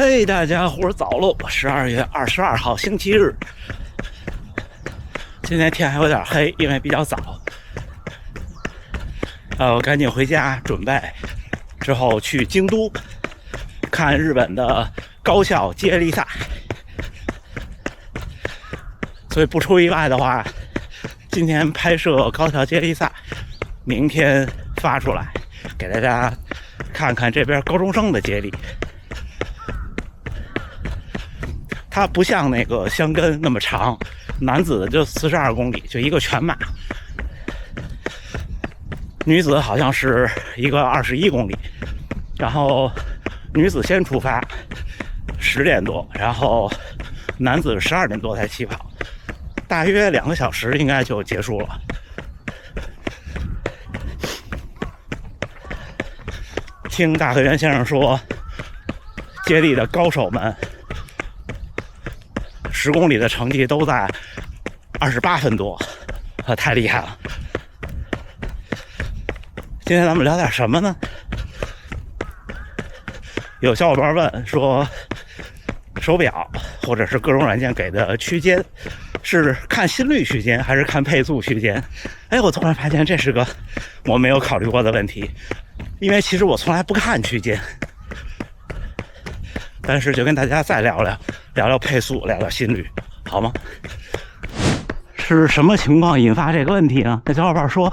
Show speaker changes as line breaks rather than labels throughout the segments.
嘿，大家伙儿早喽！12月22号星期日，今天天还有点黑，因为比较早。我赶紧回家准备，之后去京都看日本的高校接力赛。所以不出意外的话，今天拍摄高校接力赛，明天发出来给大家看看这边高中生的接力。它不像那个箱根那么长，男子就42公里，就一个全马。女子好像是一个21公里，然后女子先出发10点多，然后男子12点多才起跑，大约2个小时应该就结束了。听大河原先生说，接力的高手们10公里的成绩都在28分多，太厉害了。今天咱们聊点什么呢？有小伙伴问说，手表或者是各种软件给的区间是看心率区间还是看配速区间？我突然发现这是个我没有考虑过的问题，因为其实我从来不看区间。但是就跟大家再聊聊配速，聊聊心率，好吗？是什么情况引发这个问题呢？那小伙伴说，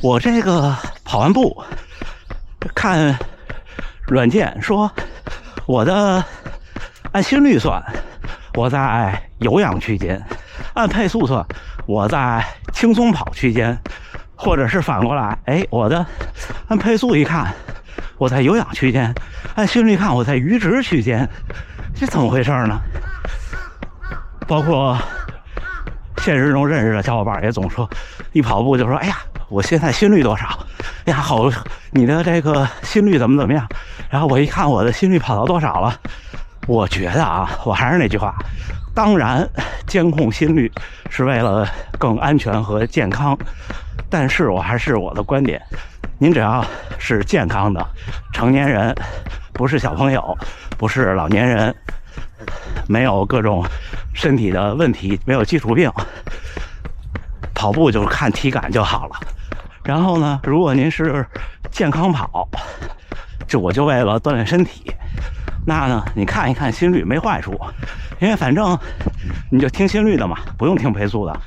我这个跑完步看软件说，我的按心率算我在有氧区间，按配速算我在轻松跑区间，或者是反过来，我的按配速一看我在有氧区间，按心率看我在阈值区间，这怎么回事呢？包括现实中认识的小伙伴也总说，一跑步就说，我现在心率多少？好，你的这个心率怎么样？然后我一看我的心率跑到多少了，我觉得我还是那句话，当然监控心率是为了更安全和健康，但是我还是我的观点，您只要是健康的成年人，不是小朋友，不是老年人，没有各种身体的问题，没有基础病，跑步就是看体感就好了。然后呢，如果您是健康跑，我就为了锻炼身体，那呢你看一看心率没坏处，因为反正你就听心率的嘛，不用听配速的，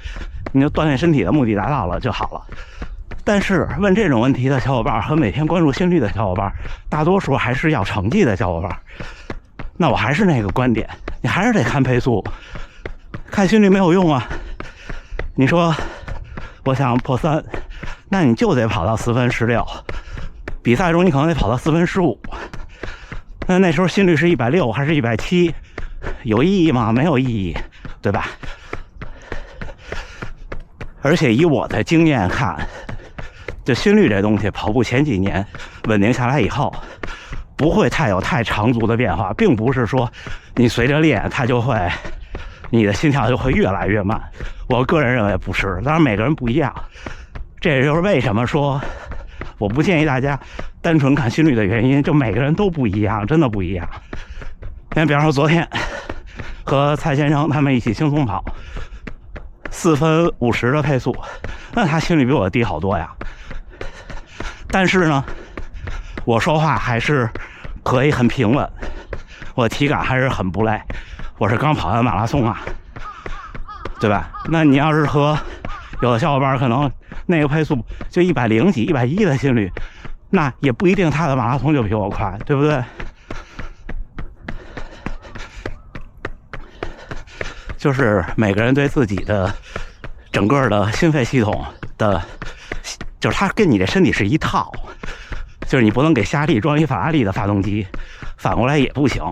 你就锻炼身体的目的达到了就好了。但是问这种问题的小伙伴和每天关注心率的小伙伴，大多数还是要成绩的小伙伴。那我还是那个观点，你还是得看配速，看心率没有用啊。你说我想破3，那你就得跑到4分16，比赛中你可能得跑到4分15，那时候心率是160还是170，有意义吗？没有意义，对吧？而且以我的经验看，就心率这东西，跑步前几年稳定下来以后，不会有太长足的变化，并不是说你随着练它就会，你的心跳就会越来越慢。我个人认为不是，当然每个人不一样，这也就是为什么说我不建议大家单纯看心率的原因，就每个人都不一样，真的不一样。比方说昨天和蔡先生他们一起轻松跑4分50的配速，那他心率比我低好多呀。但是呢，我说话还是可以很平稳，我体感还是很不累，我是刚跑完马拉松啊，对吧？那你要是和有的小伙伴可能那个配速就100几110的心率，那也不一定他的马拉松就比我快，对不对？就是每个人对自己的整个的心肺系统的，就是他跟你的身体是一套，就是你不能给夏利装一法拉利的发动机，反过来也不行，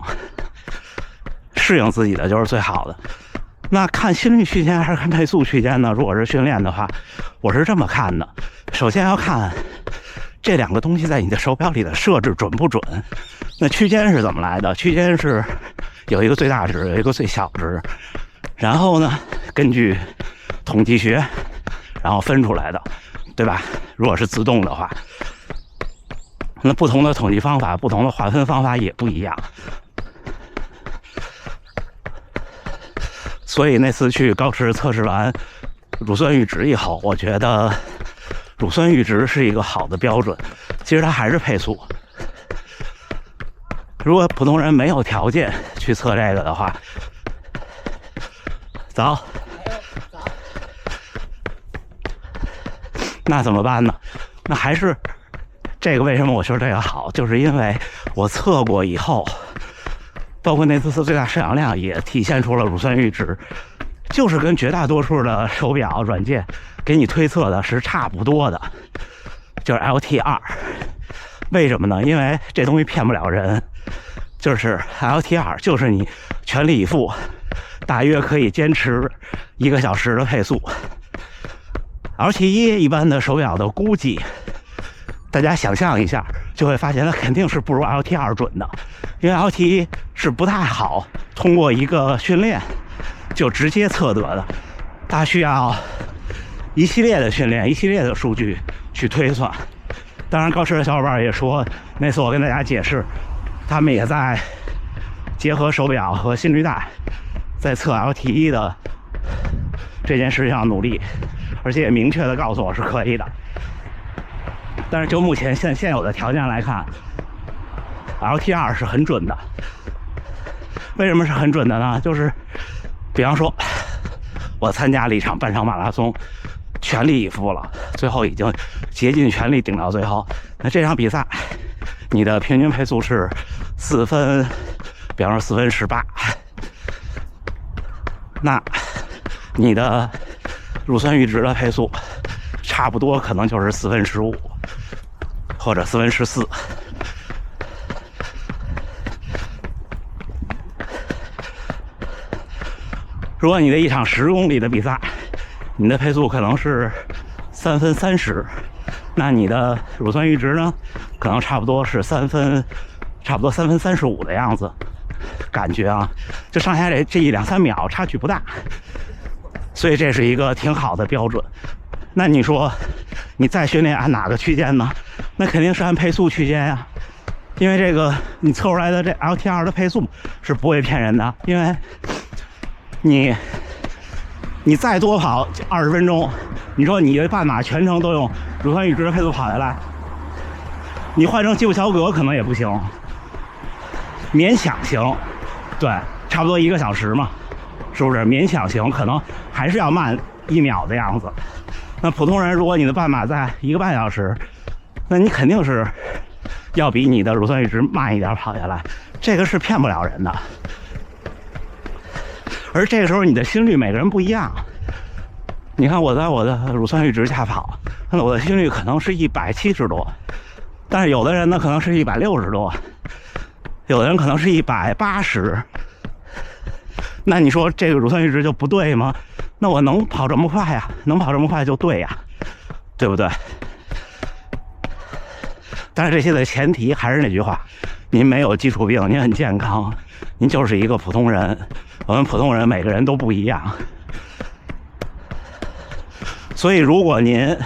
适应自己的就是最好的。那看心率区间还是看配速区间呢？如果是训练的话，我是这么看的，首先要看这两个东西在你的手表里的设置准不准。那区间是怎么来的？区间是有一个最大值，有一个最小值，然后呢根据统计学然后分出来的，对吧？如果是自动的话，那不同的统计方法，不同的划分方法也不一样。所以那次去高驰测试完乳酸阈值以后，我觉得乳酸阈值是一个好的标准。其实它还是配速。如果普通人没有条件去测这个的话，早，那怎么办呢？那还是这个为什么我说这个好，就是因为我测过以后，包括那次测最大摄氧量也体现出了乳酸阈值，就是跟绝大多数的手表软件给你推测的是差不多的，就是 LT2。为什么呢？因为这东西骗不了人，就是 LT2 就是你全力以赴，大约可以坚持1个小时的配速。LT1 一般的手表的估计，大家想象一下，就会发现它肯定是不如 LT2 准的，因为 LT1 是不太好通过一个训练就直接测得的，它需要一系列的训练、一系列的数据去推算。当然，高驰的小伙伴也说，那次我跟大家解释，他们也在结合手表和心率带，在测 LT1 的这件事上努力，而且也明确的告诉我是可以的。但是就目前现有的条件来看 ，LT2 是很准的。为什么是很准的呢？就是比方说，我参加了一场半程马拉松，全力以赴了，最后已经竭尽全力顶到最后。那这场比赛，你的平均配速是4分，比方说4分18，那你的乳酸阈值的配速差不多可能就是4分15，或者4分14。如果你的一场10公里的比赛，你的配速可能是3分30，那你的乳酸阈值呢，可能差不多是3分35的样子，感觉啊，就上下这1-3秒差距不大，所以这是一个挺好的标准。那你说你再训练按哪个区间呢？那肯定是按配速区间呀，因为这个你测出来的这 LT2 的配速是不会骗人的，因为你再多跑20分钟，你说你的半马全程都用乳酸阈值的配速跑下来，你换成吉普乔格可能也不行，勉强行，对，差不多1个小时嘛，是不是？勉强行，可能还是要慢1秒的样子。那普通人，如果你的半马在1个半小时，那你肯定是要比你的乳酸阈值慢一点跑下来，这个是骗不了人的。而这个时候你的心率每个人不一样，你看我在我的乳酸阈值下跑，那我的心率可能是170多，但是有的人呢可能是160多，有的人可能是180，那你说这个乳酸阈值就不对吗？那我能跑这么快呀？能跑这么快就对呀，对不对？但是这些的前提还是那句话，您没有基础病，您很健康，您就是一个普通人。我们普通人每个人都不一样，所以如果您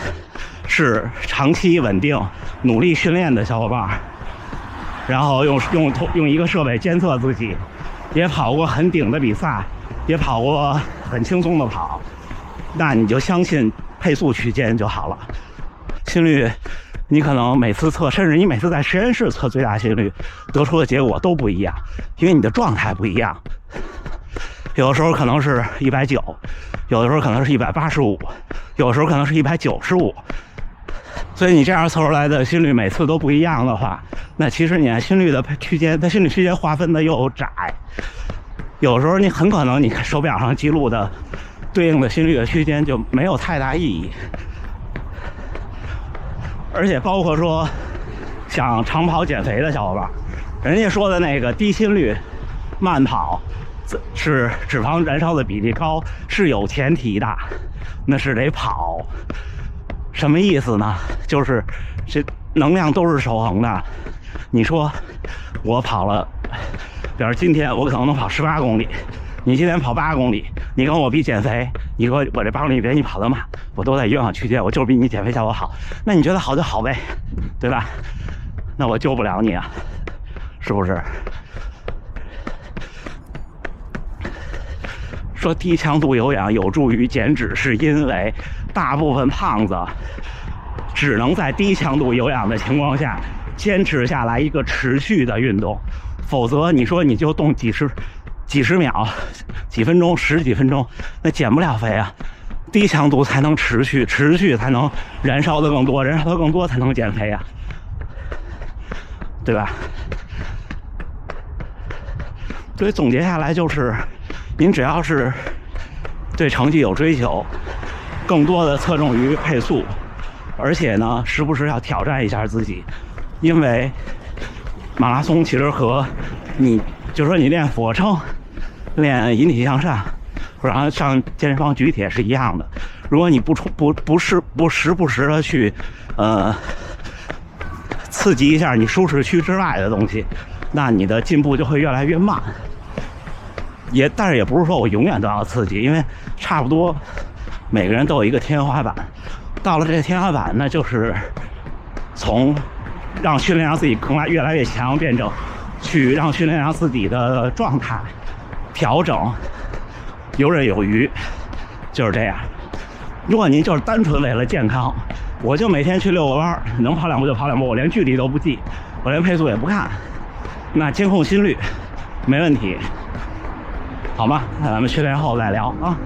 是长期稳定努力训练的小伙伴，然后用一个设备监测自己，也跑过很顶的比赛，也跑过很轻松的跑，那你就相信配速区间就好了。心率你可能每次测，甚至你每次在实验室测最大心率得出的结果都不一样，因为你的状态不一样，有的时候可能是190，有的时候可能是185，有的时候可能是195，所以你这样测出来的心率每次都不一样的话，那其实你按心率的区间，它心率区间划分的又窄，有时候你很可能你手表上记录的对应的心率的区间就没有太大意义。而且包括说想长跑减肥的小伙伴，人家说的那个低心率慢跑是脂肪燃烧的比例高是有前提的，那是得跑。什么意思呢？就是这能量都是守恒的。你说我跑了，比如今天我可能能跑18公里，你今天跑8公里，你跟我比减肥，你说我这8公里比你跑得慢，我都在有氧区间，我就是比你减肥效果好，那你觉得好就好呗，对吧？那我救不了你啊，是不是？说低强度有氧有助于减脂，是因为大部分胖子只能在低强度有氧的情况下坚持下来一个持续的运动，否则你说你就动几十秒、几分钟、十几分钟，那减不了肥啊。低强度才能持续才能燃烧的更多，燃烧的更多才能减肥啊，对吧？所以总结下来就是，您只要是对成绩有追求，更多的侧重于配速，而且呢，时不时要挑战一下自己，因为马拉松其实和你就说你练俯卧撑、练引体向上，或者上健身房举铁是一样的。如果你不时不时的去刺激一下你舒适区之外的东西，那你的进步就会越来越慢。但是也不是说我永远都要刺激，因为差不多每个人都有一个天花板，到了这个天花板，那就是从让训练让自己越来越强，变成去让训练让自己的状态调整游刃有余，就是这样。如果您就是单纯为了健康，我就每天去遛个弯，能跑2步就跑2步，我连距离都不记，我连配速也不看，那监控心率没问题，好吗？那咱们训练后再聊啊。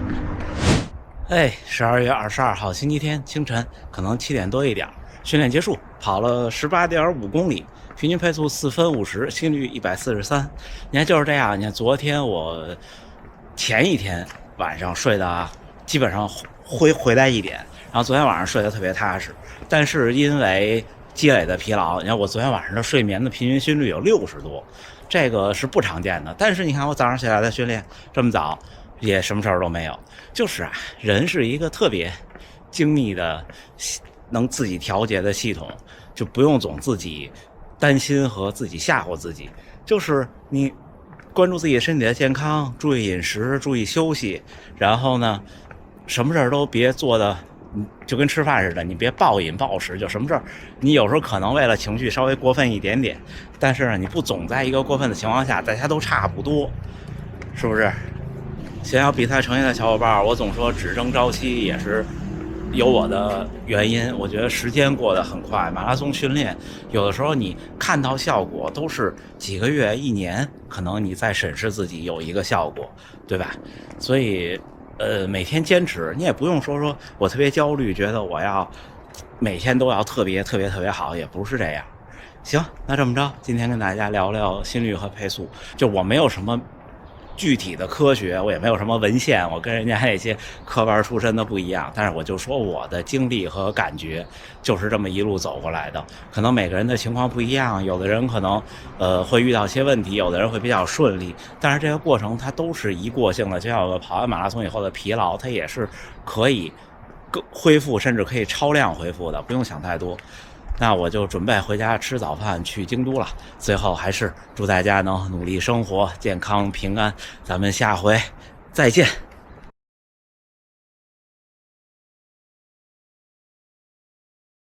12月22号星期天清晨，可能7点多一点，训练结束，跑了18.5公里，平均配速4分50，心率143。你看就是这样，你看昨天我前一天晚上睡的基本上回来1点，然后昨天晚上睡得特别踏实，但是因为积累的疲劳，你看我昨天晚上的睡眠的平均心率有60多，这个是不常见的。但是你看我早上起来的训练这么早，也什么事儿都没有。就是人是一个特别精密的能自己调节的系统，就不用总自己担心和自己吓唬自己，就是你关注自己身体的健康，注意饮食，注意休息，然后呢什么事儿都别做的就跟吃饭似的，你别暴饮暴食，就什么事儿你有时候可能为了情绪稍微过分一点点，但是呢你不总在一个过分的情况下，大家都差不多，是不是？想要比赛成绩的小伙伴，我总说只争朝夕也是有我的原因。我觉得时间过得很快，马拉松训练有的时候你看到效果都是几个月、1年，可能你再审视自己有一个效果，对吧？所以每天坚持，你也不用说我特别焦虑，觉得我要每天都要特别好，也不是这样。行，那这么着，今天跟大家聊聊心率和配速，就我没有什么具体的科学，我也没有什么文献，我跟人家那些科班出身的不一样，但是我就说我的经历和感觉就是这么一路走过来的。可能每个人的情况不一样，有的人可能会遇到一些问题，有的人会比较顺利，但是这个过程它都是一过性的，就像我跑完马拉松以后的疲劳，它也是可以恢复，甚至可以超量恢复的，不用想太多。那我就准备回家吃早饭去京都了。最后还是祝大家能努力生活，健康平安。咱们下回再见。